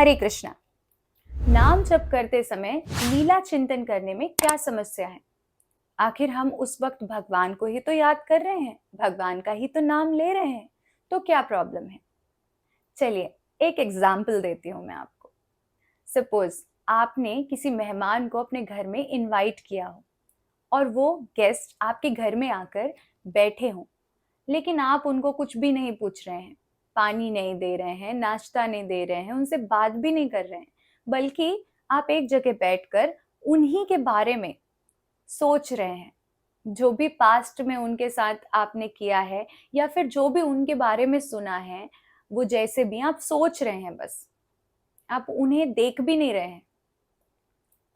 हरे कृष्णा। नाम जप करते समय लीला चिंतन करने में क्या समस्या है? आखिर हम उस वक्त भगवान को ही तो याद कर रहे हैं, भगवान का ही तो नाम ले रहे हैं, तो क्या प्रॉब्लम है? चलिए एक एग्जाम्पल देती हूँ मैं आपको। सपोज आपने किसी मेहमान को अपने घर में इनवाइट किया हो और वो गेस्ट आपके घर में आकर बैठे हों, लेकिन आप उनको कुछ भी नहीं पूछ रहे हैं, पानी नहीं दे रहे हैं, नाश्ता नहीं दे रहे हैं, उनसे बात भी नहीं कर रहे हैं, बल्कि आप एक जगह बैठकर उन्हीं के बारे में सोच रहे हैं। जो भी पास्ट में उनके साथ आपने किया है या फिर जो भी उनके बारे में सुना है, वो जैसे भी आप सोच रहे हैं, बस आप उन्हें देख भी नहीं रहे हैं।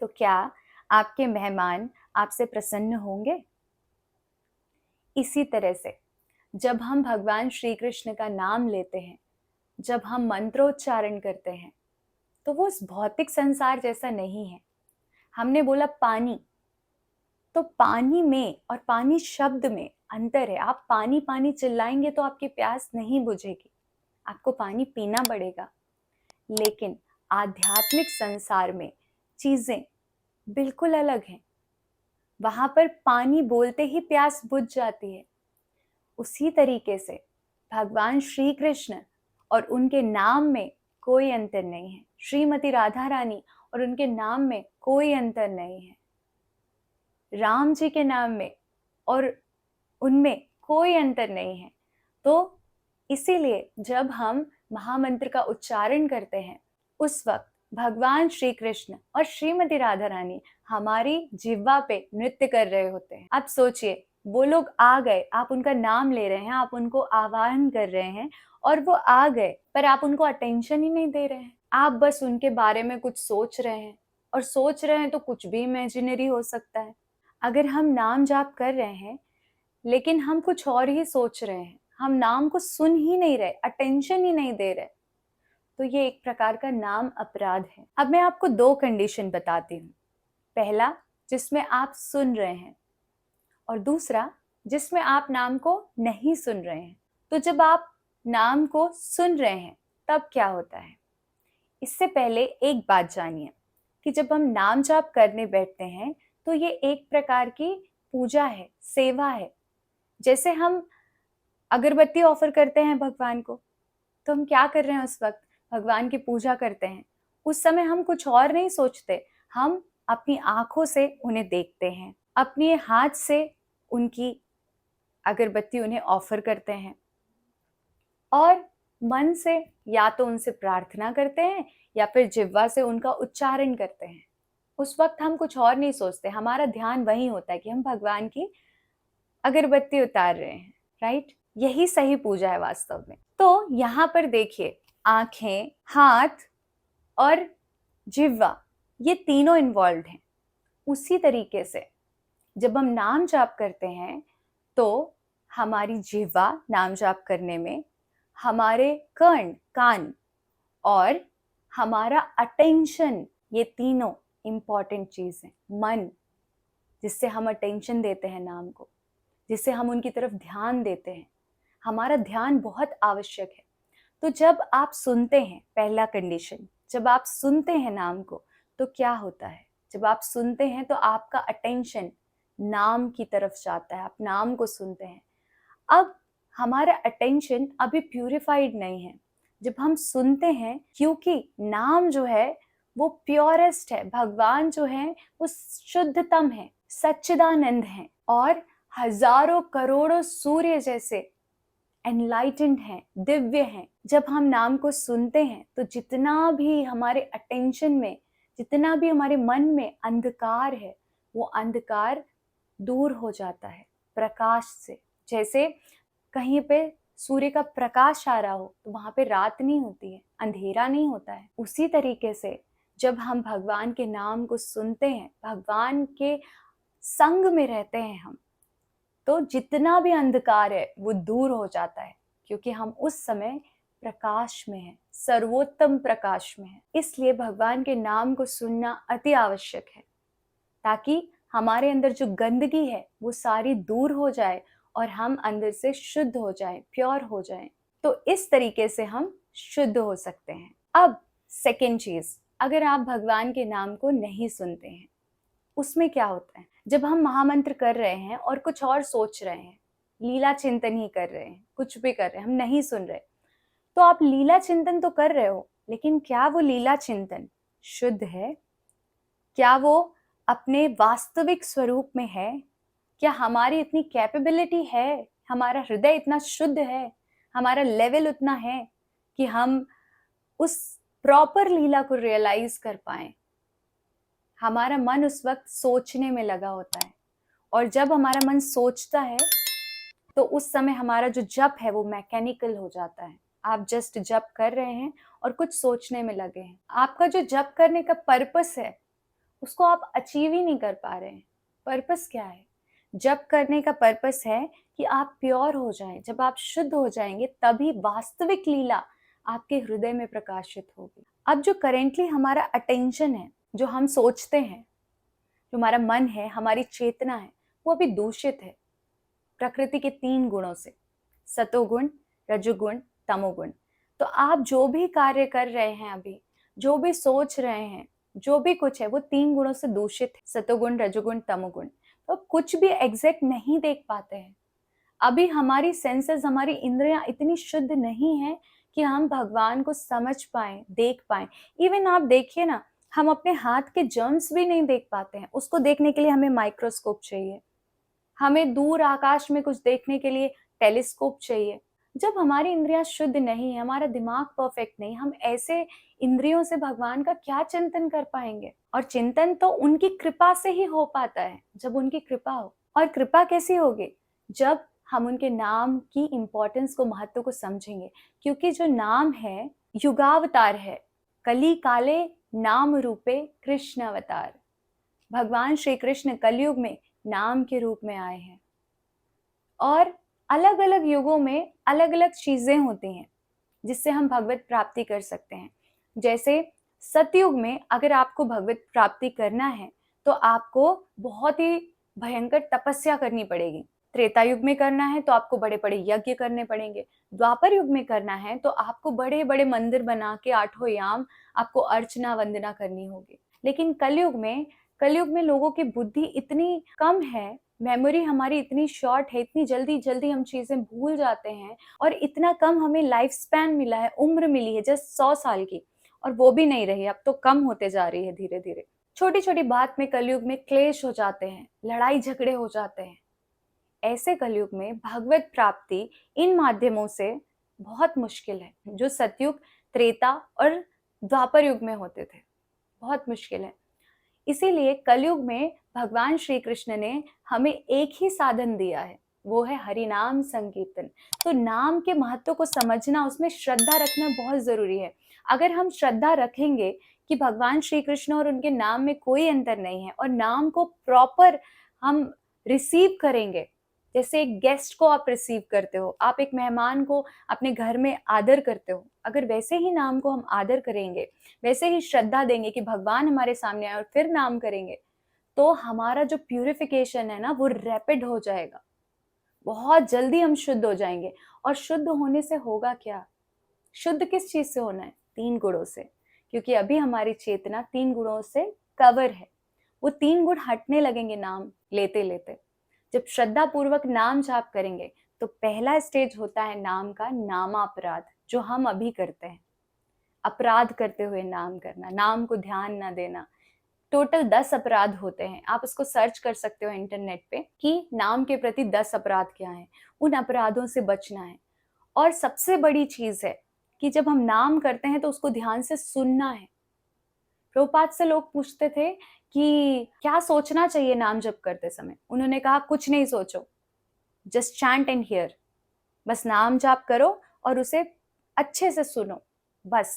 तो क्या आपके मेहमान आपसे प्रसन्न होंगे? इसी तरह से जब हम भगवान श्री कृष्ण का नाम लेते हैं, जब हम मंत्रोच्चारण करते हैं, तो वो इस भौतिक संसार जैसा नहीं है। हमने बोला पानी, तो पानी में और पानी शब्द में अंतर है। आप पानी पानी चिल्लाएंगे तो आपकी प्यास नहीं बुझेगी, आपको पानी पीना पड़ेगा। लेकिन आध्यात्मिक संसार में चीजें बिल्कुल अलग हैं। वहां पर पानी बोलते ही प्यास बुझ जाती है। उसी तरीके से भगवान श्री कृष्ण और उनके नाम में कोई अंतर नहीं है। श्रीमती राधा रानी और उनके नाम में कोई अंतर नहीं है। राम जी के नाम में और उनमें कोई अंतर नहीं है। तो इसीलिए जब हम महामंत्र का उच्चारण करते हैं, उस वक्त भगवान श्री कृष्ण और श्रीमती राधा रानी हमारी जिह्वा पे नृत्य कर रहे होते हैं। आप सोचिए, वो लोग आ गए, आप उनका नाम ले रहे हैं, आप उनको आह्वान कर रहे हैं और वो आ गए, पर आप उनको अटेंशन ही नहीं दे रहे हैं। आप बस उनके बारे में कुछ सोच रहे हैं, और सोच रहे हैं तो कुछ भी इमेजिनरी हो सकता है। अगर हम नाम जाप कर रहे हैं लेकिन हम कुछ और ही सोच रहे हैं, हम नाम को सुन ही नहीं रहे, अटेंशन ही नहीं दे रहे, तो ये एक प्रकार का नाम अपराध है। अब मैं आपको दो कंडीशन बताती हूँ। पहला, जिसमें आप सुन रहे हैं, और दूसरा जिसमें आप नाम को नहीं सुन रहे हैं। तो जब आप नाम को सुन रहे हैं तब क्या होता है? इससे पहले एक बात जानिए कि जब हम नाम जाप करने बैठते हैं तो ये एक प्रकार की पूजा है, सेवा है। जैसे हम अगरबत्ती ऑफर करते हैं भगवान को, तो हम क्या कर रहे हैं? उस वक्त भगवान की पूजा करते हैं। उस समय हम कुछ और नहीं सोचते, हम अपनी आंखों से उन्हें देखते हैं, अपने हाथ से उनकी अगरबत्ती उन्हें ऑफर करते हैं और मन से या तो उनसे प्रार्थना करते हैं या फिर जिह्वा से उनका उच्चारण करते हैं। उस वक्त हम कुछ और नहीं सोचते, हमारा ध्यान वही होता है कि हम भगवान की अगरबत्ती उतार रहे हैं। राइट? यही सही पूजा है वास्तव में। तो यहाँ पर देखिए, आंखें, हाथ और जिह्वा, ये तीनों इन्वॉल्व हैं। उसी तरीके से जब हम नाम जाप करते हैं तो हमारी जिह्वा नाम जाप करने में, हमारे कर्ण, कान और हमारा अटेंशन, ये तीनों इंपॉर्टेंट चीज है। मन, जिससे हम अटेंशन देते हैं नाम को, जिससे हम उनकी तरफ ध्यान देते हैं, हमारा ध्यान बहुत आवश्यक है। तो जब आप सुनते हैं, पहला कंडीशन, जब आप सुनते हैं नाम को, तो क्या होता है? जब आप सुनते हैं तो आपका अटेंशन नाम की तरफ जाता है, आप नाम को सुनते हैं। अब हमारा अटेंशन अभी प्यूरिफाइड नहीं है। जब हम सुनते हैं, क्योंकि नाम जो है वो प्योरेस्ट है, भगवान जो है वो शुद्धतम है, सच्चिदानंद है और हजारों करोड़ों सूर्य जैसे एनलाइटेंड हैं, दिव्य हैं। जब हम नाम को सुनते हैं तो जितना भी हमारे अटेंशन में, जितना भी हमारे मन में अंधकार है, वो अंधकार दूर हो जाता है प्रकाश से। जैसे कहीं पे सूर्य का प्रकाश आ रहा हो तो वहां पे रात नहीं होती है, अंधेरा नहीं होता है। उसी तरीके से जब हम भगवान के नाम को सुनते हैं, भगवान के संग में रहते हैं हम, तो जितना भी अंधकार है वो दूर हो जाता है, क्योंकि हम उस समय प्रकाश में हैं, सर्वोत्तम प्रकाश में हैं। इसलिए भगवान के नाम को सुनना अति आवश्यक है, ताकि हमारे अंदर जो गंदगी है वो सारी दूर हो जाए और हम अंदर से शुद्ध हो जाएं, प्योर हो जाएं। तो इस तरीके से हम शुद्ध हो सकते हैं। अब सेकेंड चीज, अगर आप भगवान के नाम को नहीं सुनते हैं, उसमें क्या होता है, जब हम महामंत्र कर रहे हैं और कुछ और सोच रहे हैं, लीला चिंतन ही कर रहे हैं, कुछ भी कर रहे हैं, हम नहीं सुन रहे, तो आप लीला चिंतन तो कर रहे हो, लेकिन क्या वो लीला चिंतन शुद्ध है? क्या वो अपने वास्तविक स्वरूप में है? क्या हमारी इतनी कैपेबिलिटी है, हमारा हृदय इतना शुद्ध है, हमारा लेवल उतना है कि हम उस प्रॉपर लीला को रियलाइज कर पाए? हमारा मन उस वक्त सोचने में लगा होता है, और जब हमारा मन सोचता है तो उस समय हमारा जो जप है वो मैकेनिकल हो जाता है। आप जस्ट जप कर रहे हैं और कुछ सोचने में लगे हैं। आपका जो जप करने का पर्पस है उसको आप अचीव ही नहीं कर पा रहे हैं। पर्पस क्या है? जप करने का पर्पस है कि आप प्योर हो जाएं। जब आप शुद्ध हो जाएंगे तभी वास्तविक लीला आपके हृदय में प्रकाशित होगी। अब जो करेंटली हमारा अटेंशन है, जो हम सोचते हैं, जो हमारा मन है, हमारी चेतना है, वो अभी दूषित है प्रकृति के 3 गुणों से, सतोगुण, रजोगुण, तमोगुण। तो आप जो भी कार्य कर रहे हैं, अभी जो भी सोच रहे हैं, जो भी कुछ है, वो 3 गुणों से दूषित है, सतोगुण, रजोगुण, तमोगुण। तो कुछ भी एग्जैक्ट नहीं देख पाते हैं। अभी हमारी सेंसेस, हमारी इंद्रियां इतनी शुद्ध नहीं है कि हम भगवान को समझ पाए, देख पाए। इवन आप देखिए ना, हम अपने हाथ के जर्म्स भी नहीं देख पाते हैं। उसको देखने के लिए हमें माइक्रोस्कोप चाहिए, हमें दूर आकाश में कुछ देखने के लिए टेलीस्कोप चाहिए। जब हमारी इंद्रियां शुद्ध नहीं है, हमारा दिमाग परफेक्ट नहीं, हम ऐसे इंद्रियों से भगवान का क्या चिंतन कर पाएंगे? और चिंतन तो उनकी कृपा से ही हो पाता है, जब उनकी कृपा हो। और कृपा कैसी होगी? जब हम उनके नाम की इंपॉर्टेंस को, महत्व को समझेंगे। क्योंकि जो नाम है युगावतार है। कली काले नाम रूपे कृष्ण अवतार। भगवान श्री कृष्ण कलयुग में नाम के रूप में आए हैं। और अलग अलग युगों में अलग अलग चीजें होती हैं जिससे हम भगवत प्राप्ति कर सकते हैं। जैसे सतयुग में अगर आपको भगवत प्राप्ति करना है तो आपको बहुत ही भयंकर तपस्या करनी पड़ेगी। त्रेता युग में करना है तो आपको बड़े बड़े यज्ञ करने पड़ेंगे। द्वापर युग में करना है तो आपको बड़े बड़े मंदिर बना के 8 याम आपको अर्चना वंदना करनी होगी। लेकिन कलयुग में लोगों की बुद्धि इतनी कम है, मेमोरी हमारी इतनी शॉर्ट है, इतनी जल्दी जल्दी हम चीजें भूल जाते हैं, और इतना कम हमें लाइफ स्पैन मिला है, उम्र मिली है जस्ट 100 साल की, और वो भी नहीं रही, अब तो कम होते जा रही है धीरे धीरे। छोटी छोटी बात में कलयुग में क्लेश हो जाते हैं, लड़ाई झगड़े हो जाते हैं। ऐसे कलयुग में भगवत प्राप्ति इन माध्यमों से बहुत मुश्किल है, जो सतयुग, त्रेता और द्वापर युग में होते थे, बहुत मुश्किल है। इसीलिए कलयुग में भगवान श्री कृष्ण ने हमें एक ही साधन दिया है, वो है हरि नाम संकीर्तन। तो नाम के महत्व को समझना, उसमें श्रद्धा रखना बहुत जरूरी है। अगर हम श्रद्धा रखेंगे कि भगवान श्री कृष्ण और उनके नाम में कोई अंतर नहीं है, और नाम को प्रॉपर हम रिसीव करेंगे, जैसे एक गेस्ट को आप रिसीव करते हो, आप एक मेहमान को अपने घर में आदर करते हो, अगर वैसे ही नाम को हम आदर करेंगे, वैसे ही श्रद्धा देंगे कि भगवान हमारे सामने आए और फिर नाम करेंगे, तो हमारा जो प्यूरिफिकेशन है ना, वो रैपिड हो जाएगा। बहुत जल्दी हम शुद्ध हो जाएंगे। और शुद्ध होने से होगा क्या? शुद्ध किस चीज से होना है? 3 गुणों से। क्योंकि अभी हमारी चेतना 3 गुणों से कवर है। वो 3 गुण हटने लगेंगे नाम लेते लेते। जब श्रद्धा पूर्वक नाम जाप करेंगे तो पहला स्टेज होता है नाम का नामापराध, जो हम अभी करते हैं। अपराध करते हुए नाम करना, नाम को ध्यान ना देना। टोटल 10 अपराध होते हैं। आप उसको सर्च कर सकते हो इंटरनेट पे कि नाम के प्रति 10 अपराध क्या हैं। उन अपराधों से बचना है। और सबसे बड़ी चीज है कि जब हम नाम करते हैं तो उसको ध्यान से सुनना है। प्रभुपाद से लोग पूछते थे कि क्या सोचना चाहिए नाम जप करते समय। उन्होंने कहा कुछ नहीं सोचो, जस्ट चैंट एंड हियर। बस नाम जाप करो और उसे अच्छे से सुनो। बस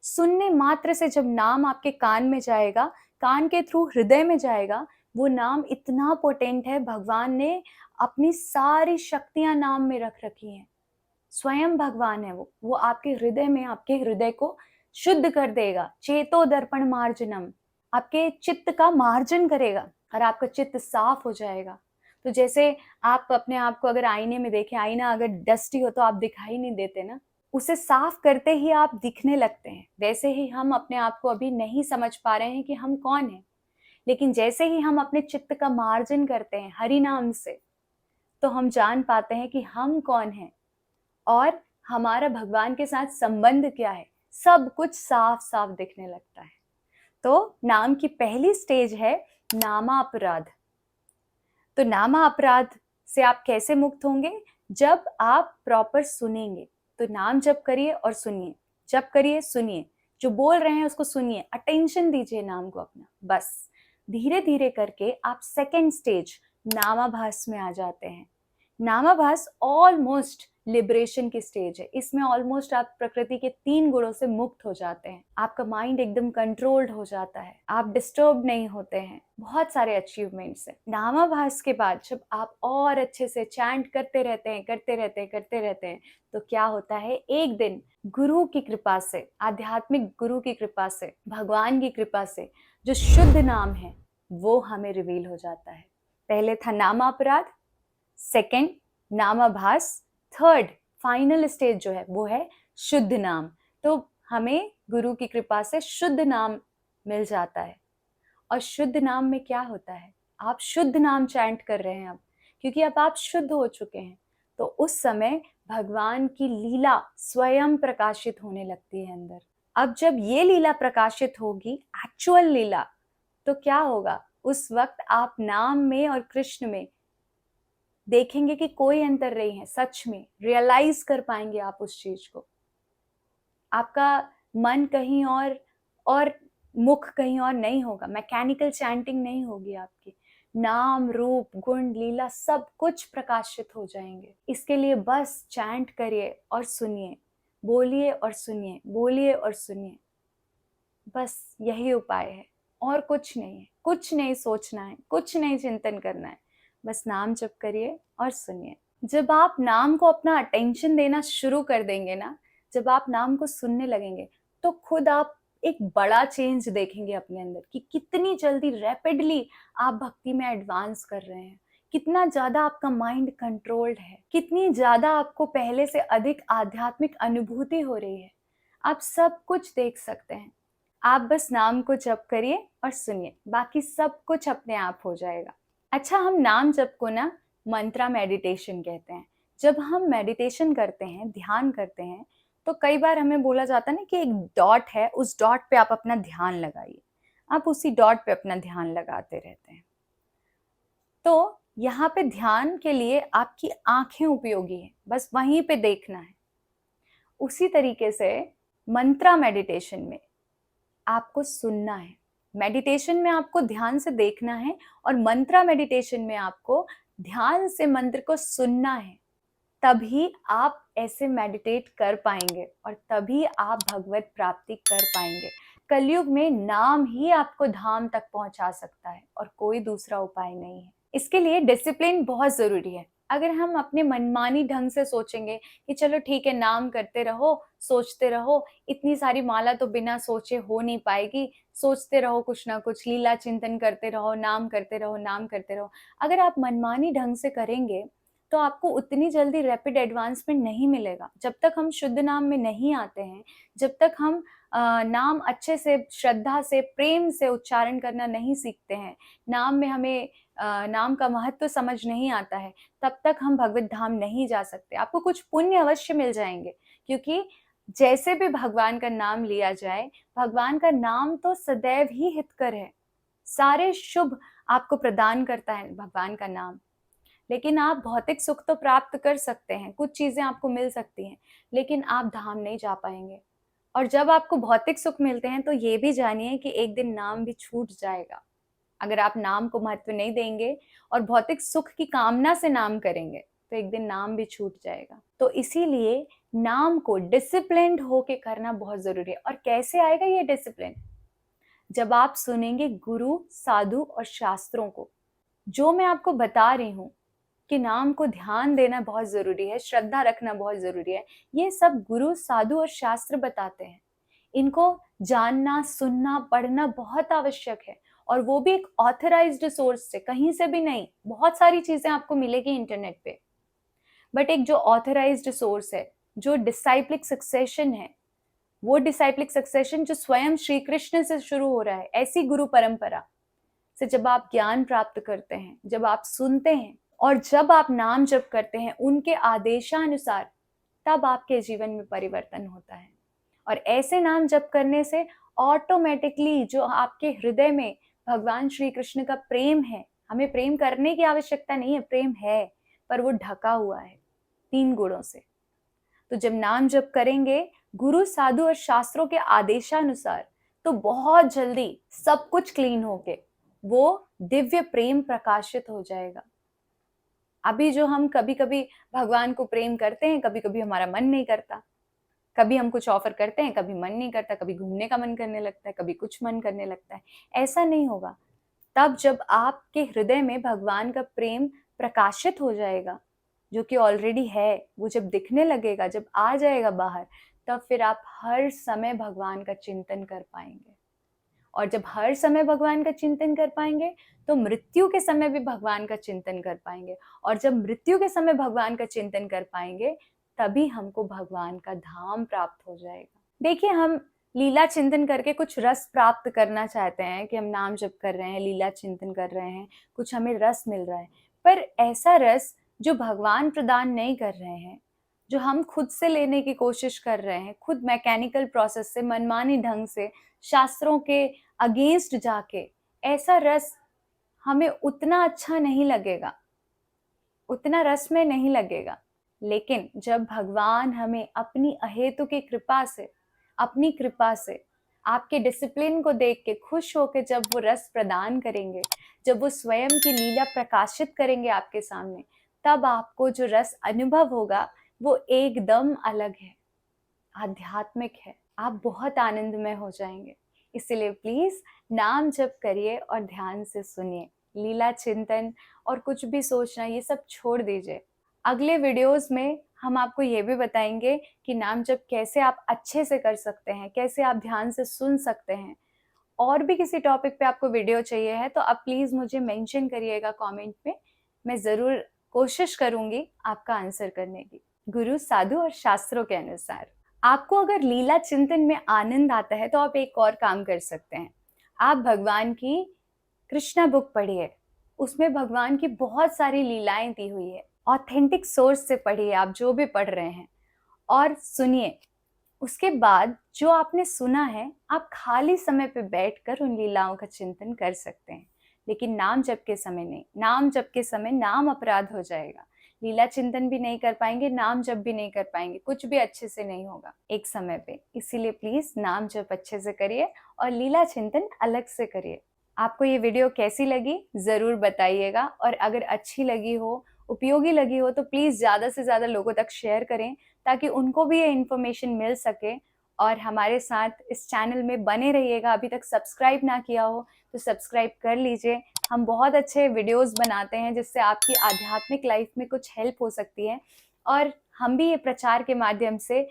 सुनने मात्र से जब नाम आपके कान में जाएगा, कान के थ्रू हृदय में जाएगा, वो नाम इतना पोटेंट है। भगवान ने अपनी सारी शक्तियां नाम में रख रखी हैं। स्वयं भगवान है वो आपके हृदय में, आपके हृदय को शुद्ध कर देगा। चेतो दर्पण मार्जनम, आपके चित्त का मार्जन करेगा और आपका चित्त साफ हो जाएगा। तो जैसे आप अपने आप को अगर आईने में देखें, आईना अगर डस्टी हो तो आप दिखाई नहीं देते ना, उसे साफ करते ही आप दिखने लगते हैं। वैसे ही हम अपने आप को अभी नहीं समझ पा रहे हैं कि हम कौन हैं, लेकिन जैसे ही हम अपने चित्त का मार्जन करते हैं हरि नाम से, तो हम जान पाते हैं कि हम कौन हैं और हमारा भगवान के साथ संबंध क्या है। सब कुछ साफ साफ दिखने लगता है। तो नाम की पहली स्टेज है नामापराध। तो नामापराध से आप कैसे मुक्त होंगे? जब आप प्रॉपर सुनेंगे। तो नाम जप करिए और सुनिए, जप करिए, सुनिए, जो बोल रहे हैं उसको सुनिए, अटेंशन दीजिए नाम को अपना। बस धीरे धीरे करके आप सेकेंड स्टेज नामाभास में आ जाते हैं। नामाभास ऑलमोस्ट लिबरेशन की स्टेज है। इसमें ऑलमोस्ट आप प्रकृति के 3 गुणों से मुक्त हो जाते हैं। आपका माइंड एकदम कंट्रोल्ड हो जाता है, आप डिस्टर्ब नहीं होते हैं। बहुत सारे अचीवमेंट्स हैं। नामाभास के बाद जब आप और अच्छे से चैंट करते रहते हैं, तो क्या होता है, एक दिन गुरु की कृपा से, आध्यात्मिक गुरु की कृपा से, भगवान की कृपा से जो शुद्ध नाम है वो हमें रिवील हो जाता है। पहले था नामापराध, सेकेंड नामाभास, थर्ड फाइनल स्टेज जो है वो है शुद्ध नाम। तो हमें गुरु की कृपा से शुद्ध नाम मिल जाता है। और शुद्ध नाम में क्या होता है, आप शुद्ध नाम चैंट कर रहे हैं अब, क्योंकि अब आप शुद्ध हो चुके हैं। तो उस समय भगवान की लीला स्वयं प्रकाशित होने लगती है अंदर। अब जब ये लीला प्रकाशित होगी, एक्चुअल लीला, तो क्या होगा, उस वक्त आप नाम में और कृष्ण में देखेंगे कि कोई अंतर नहीं है। सच में रियलाइज कर पाएंगे आप उस चीज को। आपका मन कहीं और मुख कहीं और नहीं होगा। मैकेनिकल चैंटिंग नहीं होगी आपकी। नाम, रूप, गुण, लीला सब कुछ प्रकाशित हो जाएंगे। इसके लिए बस चैंट करिए और सुनिए, बोलिए और सुनिए, बोलिए और सुनिए। बस यही उपाय है, और कुछ नहीं है। कुछ नहीं सोचना है, कुछ नहीं चिंतन करना है, बस नाम जप करिए और सुनिए। जब आप नाम को अपना अटेंशन देना शुरू कर देंगे ना, जब आप नाम को सुनने लगेंगे, तो खुद आप एक बड़ा चेंज देखेंगे अपने अंदर कि कितनी जल्दी रैपिडली आप भक्ति में एडवांस कर रहे हैं, कितना ज्यादा आपका माइंड कंट्रोल्ड है, कितनी ज्यादा आपको पहले से अधिक आध्यात्मिक अनुभूति हो रही है। आप सब कुछ देख सकते हैं। आप बस नाम को जप करिए और सुनिए, बाकी सब कुछ अपने आप हो जाएगा। अच्छा, हम नाम जप को ना मंत्रा मेडिटेशन कहते हैं। जब हम मेडिटेशन करते हैं, ध्यान करते हैं, तो कई बार हमें बोला जाता है ना कि एक डॉट है, उस डॉट पे आप अपना ध्यान लगाइए। आप उसी डॉट पे अपना ध्यान लगाते रहते हैं। तो यहाँ पे ध्यान के लिए आपकी आंखें उपयोगी है, बस वहीं पे देखना है। उसी तरीके से मंत्रा मेडिटेशन में आपको सुनना है। मेडिटेशन में आपको ध्यान से देखना है, और मंत्रा मेडिटेशन में आपको ध्यान से मंत्र को सुनना है। तभी आप ऐसे मेडिटेट कर पाएंगे और तभी आप भगवत प्राप्ति कर पाएंगे। कलयुग में नाम ही आपको धाम तक पहुंचा सकता है और कोई दूसरा उपाय नहीं है। इसके लिए डिसिप्लिन बहुत जरूरी है। अगर हम अपने मनमानी ढंग से सोचेंगे कि चलो ठीक है, नाम करते रहो, सोचते रहो, इतनी सारी माला तो बिना सोचे हो नहीं पाएगी, सोचते रहो कुछ ना कुछ, लीला चिंतन करते रहो, नाम करते रहो, नाम करते रहो। अगर आप मनमानी ढंग से करेंगे तो आपको उतनी जल्दी रैपिड एडवांसमेंट नहीं मिलेगा। जब तक हम शुद्ध नाम में नहीं आते हैं, जब तक हम नाम अच्छे से, श्रद्धा से, प्रेम से उच्चारण करना नहीं सीखते हैं, नाम में हमें नाम का महत्व समझ नहीं आता है, तब तक हम भगवत धाम नहीं जा सकते। आपको कुछ पुण्य अवश्य मिल जाएंगे, क्योंकि जैसे भी भगवान का नाम लिया जाए, भगवान का नाम तो सदैव ही हितकर है। सारे शुभ आपको प्रदान करता है भगवान का नाम। लेकिन आप भौतिक सुख तो प्राप्त कर सकते हैं, कुछ चीजें आपको मिल सकती हैं, लेकिन आप धाम नहीं जा पाएंगे। और जब आपको भौतिक सुख मिलते हैं तो ये भी जानिए कि एक दिन नाम भी छूट जाएगा। अगर आप नाम को महत्व नहीं देंगे और भौतिक सुख की कामना से नाम करेंगे, तो एक दिन नाम भी छूट जाएगा। तो इसीलिए नाम को डिसिप्लिन्ड होके करना बहुत जरूरी है। और कैसे आएगा ये डिसिप्लिन? जब आप सुनेंगे गुरु, साधु और शास्त्रों को। जो मैं आपको बता रही हूँ कि नाम को ध्यान देना बहुत जरूरी है, श्रद्धा रखना बहुत जरूरी है, ये सब गुरु, साधु और शास्त्र बताते हैं। इनको जानना, सुनना, पढ़ना बहुत आवश्यक है, और वो भी एक ऑथराइज्ड सोर्स से, कहीं से भी नहीं। बहुत सारी चीजें आपको मिलेगी इंटरनेट पे, बट एक जो ऑथराइज्ड सोर्स है, जो डिसाइप्लिक सक्सेशन है, वो डिसाइप्लिक सक्सेशन जो स्वयं श्री कृष्ण से शुरू हो रहा है, ऐसी गुरु परंपरा से जब आप ज्ञान प्राप्त करते हैं, जब आप सुनते हैं और जब आप नाम जप करते हैं उनके आदेशानुसार, तब आपके जीवन में परिवर्तन होता है। और ऐसे नाम जप करने से ऑटोमेटिकली जो आपके हृदय में भगवान श्री कृष्ण का प्रेम है, हमें प्रेम करने की आवश्यकता नहीं है, प्रेम है, पर वो ढका हुआ है 3 गुणों से। तो जब नाम जप करेंगे गुरु, साधु और शास्त्रों के आदेशानुसार, तो बहुत जल्दी सब कुछ क्लीन होके वो दिव्य प्रेम प्रकाशित हो जाएगा। अभी जो हम कभी कभी भगवान को प्रेम करते हैं, कभी कभी हमारा मन नहीं करता, कभी हम कुछ ऑफर करते हैं, कभी मन नहीं करता, कभी घूमने का मन करने लगता है, कभी कुछ मन करने लगता है। ऐसा नहीं होगा। तब जब आपके हृदय में भगवान का प्रेम प्रकाशित हो जाएगा, जो कि ऑलरेडी है, वो जब दिखने लगेगा, जब आ जाएगा बाहर, तब फिर आप हर समय भगवान का चिंतन कर पाएंगे। और जब हर समय भगवान का चिंतन कर पाएंगे तो मृत्यु के समय भी भगवान का चिंतन कर पाएंगे। और जब मृत्यु के समय भगवान का चिंतन कर पाएंगे, तभी हमको भगवान का धाम प्राप्त हो जाएगा। देखिए, हम लीला चिंतन करके कुछ रस प्राप्त करना चाहते हैं कि हम नाम जप कर रहे हैं, लीला चिंतन कर रहे हैं, कुछ हमें रस मिल रहा है, पर ऐसा रस जो भगवान प्रदान नहीं कर रहे हैं, जो हम खुद से लेने की कोशिश कर रहे हैं, खुद मैकेनिकल प्रोसेस से, मनमानी ढंग से, शास्त्रों के अगेंस्ट जाके, ऐसा रस हमें उतना अच्छा नहीं लगेगा, उतना रस में नहीं लगेगा। लेकिन जब भगवान हमें अपनी अहेतु की कृपा से, अपनी कृपा से, आपके डिसिप्लिन को देख के खुश होकर जब वो रस प्रदान करेंगे, जब वो स्वयं की लीला प्रकाशित करेंगे आपके सामने, तब आपको जो रस अनुभव होगा वो एकदम अलग है, आध्यात्मिक है। आप बहुत आनंदमय हो जाएंगे। इसलिए प्लीज नाम जप करिए और ध्यान से सुनिए। लीला चिंतन और कुछ भी सोचना, ये सब छोड़ दीजिए। अगले वीडियोस में हम आपको ये भी बताएंगे कि नाम जप कैसे आप अच्छे से कर सकते हैं, कैसे आप ध्यान से सुन सकते हैं। और भी किसी टॉपिक पे आपको वीडियो चाहिए है तो आप प्लीज मुझे मेंशन करिएगा कमेंट में, मैं जरूर कोशिश करूंगी आपका आंसर करने की, गुरु, साधु और शास्त्रों के अनुसार। आपको अगर लीला चिंतन में आनंद आता है तो आप एक और काम कर सकते हैं। आप भगवान की कृष्णा बुक पढ़िए, उसमें भगवान की बहुत सारी लीलाएं दी हुई है। ऑथेंटिक सोर्स से पढ़िए आप जो भी पढ़ रहे हैं, और सुनिए। उसके बाद जो आपने सुना है, आप खाली समय पे बैठकर उन लीलाओं का चिंतन कर सकते हैं, लेकिन नाम जप के समय नहीं। नाम जप के समय नाम अपराध हो जाएगा, लीला चिंतन भी नहीं कर पाएंगे, नाम जप भी नहीं कर पाएंगे, कुछ भी अच्छे से नहीं होगा एक समय पे। इसीलिए प्लीज नाम जप अच्छे से करिए और लीला चिंतन अलग से करिए। आपको ये वीडियो कैसी लगी जरूर बताइएगा, और अगर अच्छी लगी हो, उपयोगी लगी हो, तो प्लीज ज्यादा से ज्यादा लोगों तक शेयर करें ताकि उनको भी ये इन्फॉर्मेशन मिल सके। और हमारे साथ इस चैनल में बने रहिएगा। अभी तक सब्सक्राइब ना किया हो तो सब्सक्राइब कर लीजिए। हम बहुत अच्छे वीडियोस बनाते हैं जिससे आपकी आध्यात्मिक लाइफ में कुछ हेल्प हो सकती है, और हम भी ये प्रचार के माध्यम से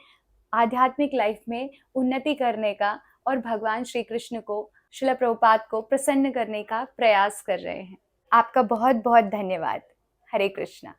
आध्यात्मिक लाइफ में उन्नति करने का और भगवान श्री कृष्ण को, श्रील प्रभुपाद को प्रसन्न करने का प्रयास कर रहे हैं। आपका बहुत बहुत धन्यवाद। हरे कृष्णा।